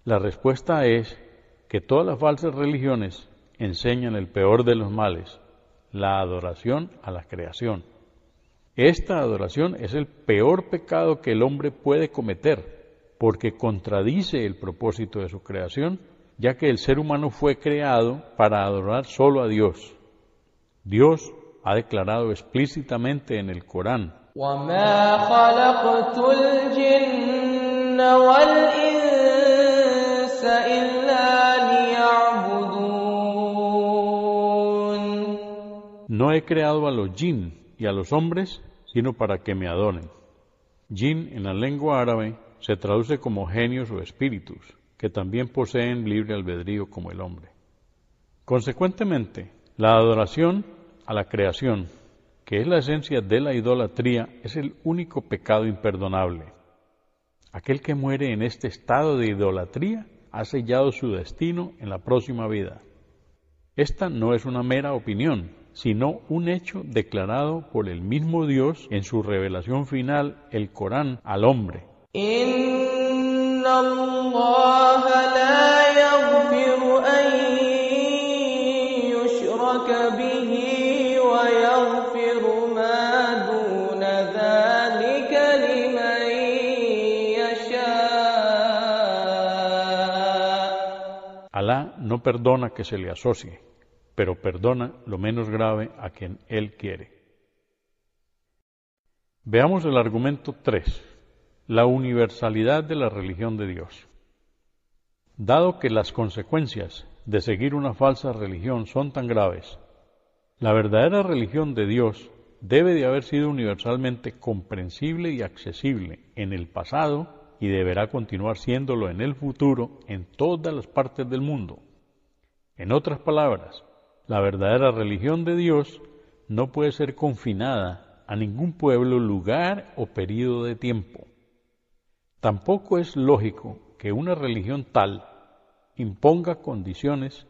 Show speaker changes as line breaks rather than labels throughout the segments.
La respuesta es que todas las falsas religiones enseñan el peor de los males, la adoración a la creación. Esta adoración es el peor pecado que el hombre puede cometer, porque contradice el propósito de su creación, ya que el ser humano fue creado para adorar solo a Dios. Dios ha declarado explícitamente en el Corán:
وَمَا خَلَقْتُ الْجِنَّ وَالْإِنسَ إِلَّا لِيَعْبُدُونِ.
No he creado a los jinn y a los hombres, sino para que me adoren. Jinn en la lengua árabe se traduce como genios o espíritus, que también poseen libre albedrío como el hombre. Consecuentemente, la adoración a la creación, que es la esencia de la idolatría, es el único pecado imperdonable. Aquel que muere en este estado de idolatría ha sellado su destino en la próxima vida. Esta no es una mera opinión, sino un hecho declarado por el mismo Dios en su revelación final, el Corán, al hombre.
Inna Allaha la yaghfiru an yushraka bihi wa yaghfiru ma duna dhalika liman yasha.
Alá no perdona que se le asocie, pero perdona lo menos grave a quien Él quiere. Veamos el argumento 3, la universalidad de la religión de Dios. Dado que las consecuencias de seguir una falsa religión son tan graves, la verdadera religión de Dios debe de haber sido universalmente comprensible y accesible en el pasado y deberá continuar siéndolo en el futuro en todas las partes del mundo. En otras palabras, la verdadera religión de Dios no puede ser confinada a ningún pueblo, lugar o período de tiempo. Tampoco es lógico que una religión tal imponga condiciones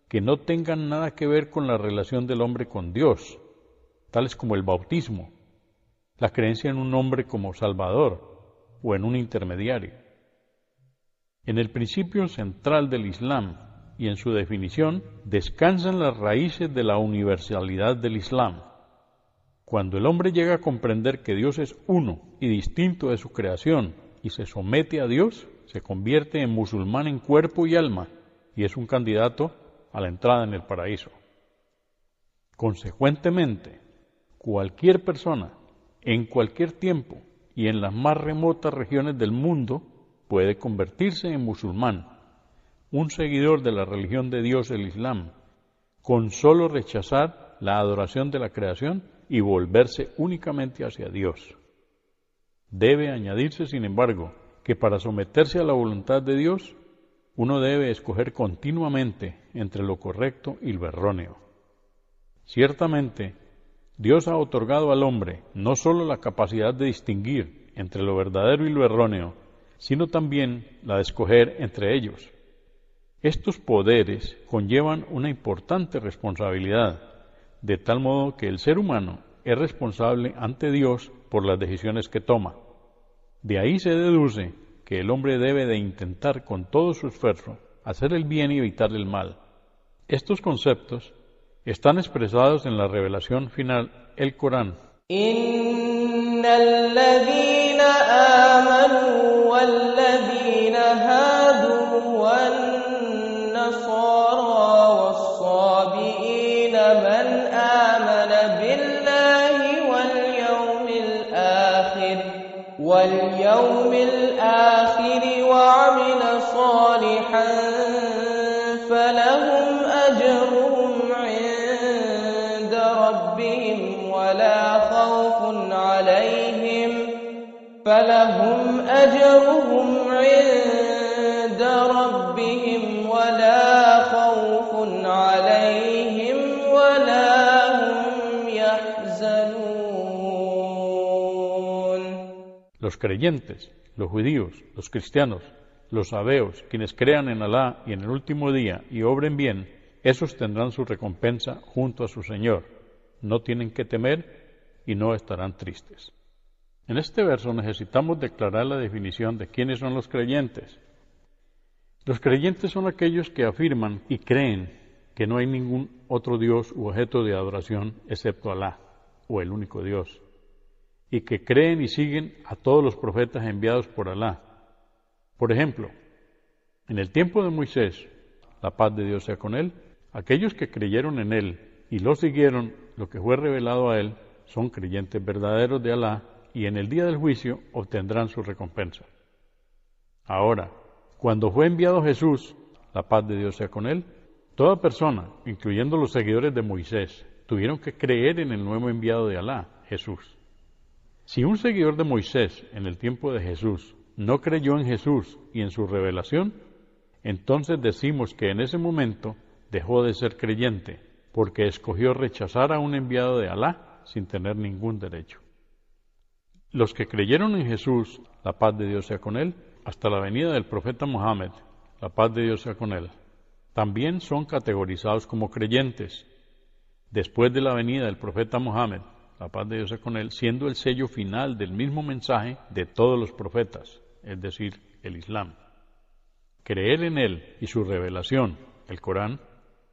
que no tengan nada que ver con la relación del hombre con Dios, tales como el bautismo, la creencia en un hombre como Salvador o en un intermediario. En el principio central del Islam y en su definición descansan las raíces de la universalidad del Islam. Cuando el hombre llega a comprender que Dios es uno y distinto de su creación y se somete a Dios, se convierte en musulmán en cuerpo y alma y es un candidato a la entrada en el paraíso. Consecuentemente, cualquier persona, en cualquier tiempo y en las más remotas regiones del mundo, puede convertirse en musulmán, un seguidor de la religión de Dios, el Islam, con solo rechazar la adoración de la creación y volverse únicamente hacia Dios. Debe añadirse, sin embargo, que para someterse a la voluntad de Dios, uno debe escoger continuamente entre lo correcto y lo erróneo. Ciertamente, Dios ha otorgado al hombre no solo la capacidad de distinguir entre lo verdadero y lo erróneo, sino también la de escoger entre ellos. Estos poderes conllevan una importante responsabilidad, de tal modo que el ser humano es responsable ante Dios por las decisiones que toma. De ahí se deduce que el hombre debe de intentar con todo su esfuerzo hacer el bien y evitar el mal. Estos conceptos están expresados en la revelación final, el Corán.
Innal ladhina amanu wal ladhina hadu wan nasara was sabiina man amana billahi wal yawmil akhir wa amila salihan falahum ajruhum عند ربهم ولا خوف عليهم ولا هم يحزنون.
Los creyentes, los judíos, los cristianos, los sabeos, quienes crean en Alá y en el último día y obren bien, esos tendrán su recompensa junto a su Señor. No tienen que temer y no estarán tristes. En este verso necesitamos declarar la definición de quiénes son los creyentes. Los creyentes son aquellos que afirman y creen que no hay ningún otro Dios u objeto de adoración excepto Alá, o el único Dios, y que creen y siguen a todos los profetas enviados por Alá. Por ejemplo, en el tiempo de Moisés, la paz de Dios sea con él, aquellos que creyeron en él y lo siguieron, lo que fue revelado a él, son creyentes verdaderos de Alá y en el día del juicio obtendrán su recompensa. Ahora, cuando fue enviado Jesús, la paz de Dios sea con él, toda persona, incluyendo los seguidores de Moisés, tuvieron que creer en el nuevo enviado de Alá, Jesús. Si un seguidor de Moisés en el tiempo de Jesús no creyó en Jesús y en su revelación, entonces decimos que en ese momento dejó de ser creyente, porque escogió rechazar a un enviado de Alá sin tener ningún derecho. Los que creyeron en Jesús, la paz de Dios sea con él, hasta la venida del profeta Mohammed, la paz de Dios sea con él, también son categorizados como creyentes, después de la venida del profeta Mohammed, la paz de Dios sea con él, siendo el sello final del mismo mensaje de todos los profetas, es decir, el Islam. Creer en él y su revelación, el Corán,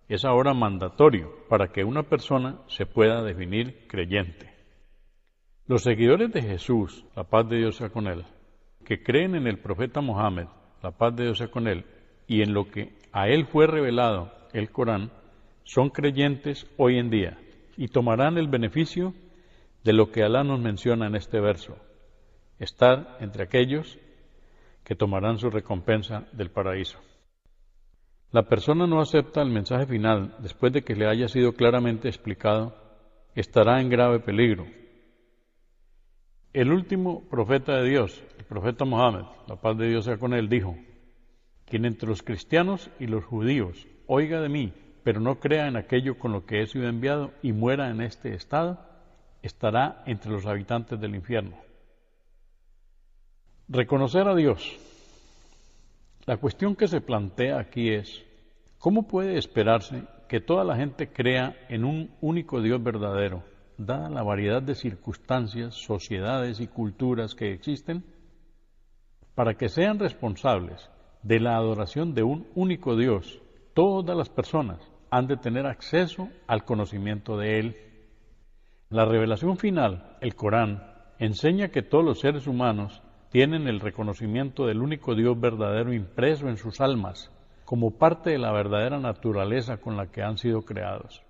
es ahora mandatorio para que una persona se pueda definir creyente. Los seguidores de Jesús, la paz de Dios sea con él, que creen en el profeta Mohammed, la paz de Dios sea con él, y en lo que a él fue revelado, el Corán, son creyentes hoy en día y tomarán el beneficio de lo que Alá nos menciona en este verso, estar entre aquellos que tomarán su recompensa del paraíso. La persona no acepta el mensaje final después de que le haya sido claramente explicado, estará en grave peligro. El último profeta de Dios, el profeta Mohammed, la paz de Dios sea con él, dijo: quien entre los cristianos y los judíos oiga de mí, pero no crea en aquello con lo que he sido enviado y muera en este estado, estará entre los habitantes del infierno. Reconocer a Dios. La cuestión que se plantea aquí es, ¿cómo puede esperarse que toda la gente crea en un único Dios verdadero, dada la variedad de circunstancias, sociedades y culturas que existen? Para que sean responsables de la adoración de un único Dios, todas las personas han de tener acceso al conocimiento de Él. La revelación final, el Corán, enseña que todos los seres humanos tienen el reconocimiento del único Dios verdadero impreso en sus almas, como parte de la verdadera naturaleza con la que han sido creados.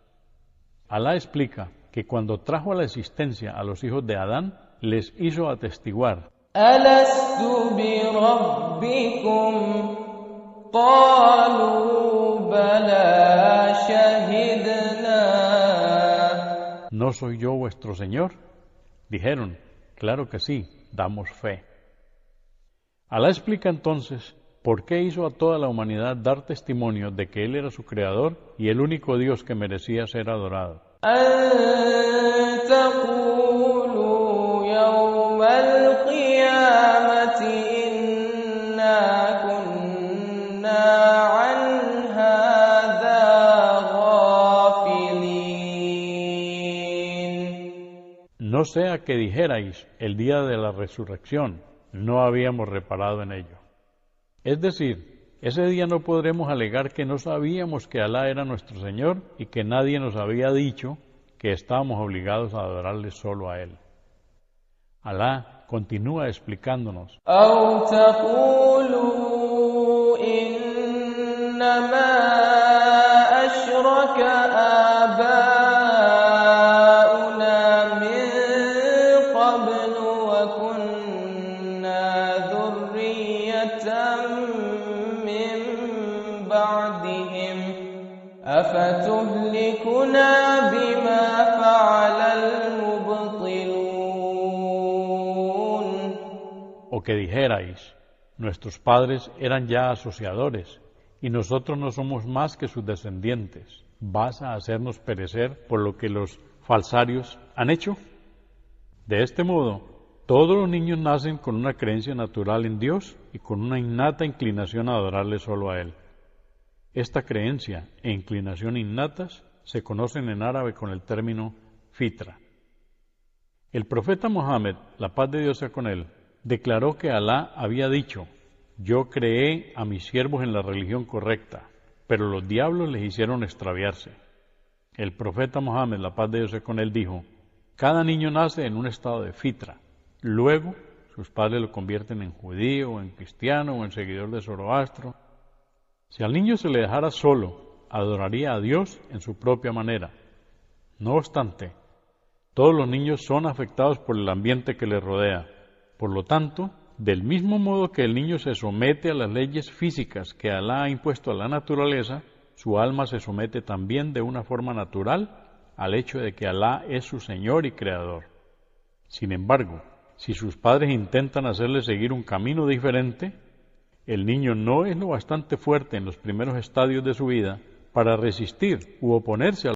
Alá explica que cuando trajo a la existencia a los hijos de Adán, les hizo atestiguar:
ألست بربكم قالوا بلى شهدنا.
¿No soy yo vuestro Señor? Dijeron: claro que sí, damos fe. Alá explica entonces por qué hizo a toda la humanidad dar testimonio de que Él era su creador y el único Dios que merecía ser adorado.
أن تقولوا يوم القيامة إنا كنا عن هذا غافلين.
No sea que dijerais el día de la resurrección, no habíamos reparado en ello. Es decir, ese día no podremos alegar que no sabíamos que Alá era nuestro Señor y que nadie nos había dicho que estábamos obligados a adorarle solo a Él. Alá continúa explicándonos:
أو تقولوا إنما أشرك آباؤنا من قبل وكنا ذرية من بعدهم أفتهلكنا بما فعل المبطلون.
o que dijerais, nuestros padres eran ya asociadores y nosotros no somos más que sus descendientes. ¿Vas a hacernos perecer por lo que los falsarios han hecho? De este modo, todos los niños nacen con una creencia natural en Dios y con una innata inclinación a adorarle solo a Él. Esta creencia e inclinación innatas se conocen en árabe con el término fitra. El profeta Mohammed, la paz de Dios sea con él, declaró que Alá había dicho: yo creé a mis siervos en la religión correcta, pero los diablos les hicieron extraviarse. El profeta Mohammed, la paz de Dios sea con él, dijo, cada niño nace en un estado de fitra, luego sus padres lo convierten en judío, o en cristiano, o en seguidor de Zoroastro. Si al niño se le dejara solo, adoraría a Dios en su propia manera. No obstante, todos los niños son afectados por el ambiente que les rodea. Por lo tanto, del mismo modo que el niño se somete a las leyes físicas que Alá ha impuesto a la naturaleza, su alma se somete también de una forma natural al hecho de que Alá es su Señor y Creador. Sin embargo, si sus padres intentan hacerle seguir un camino diferente, el niño no es lo bastante fuerte en los primeros estadios de su vida para resistir u oponerse a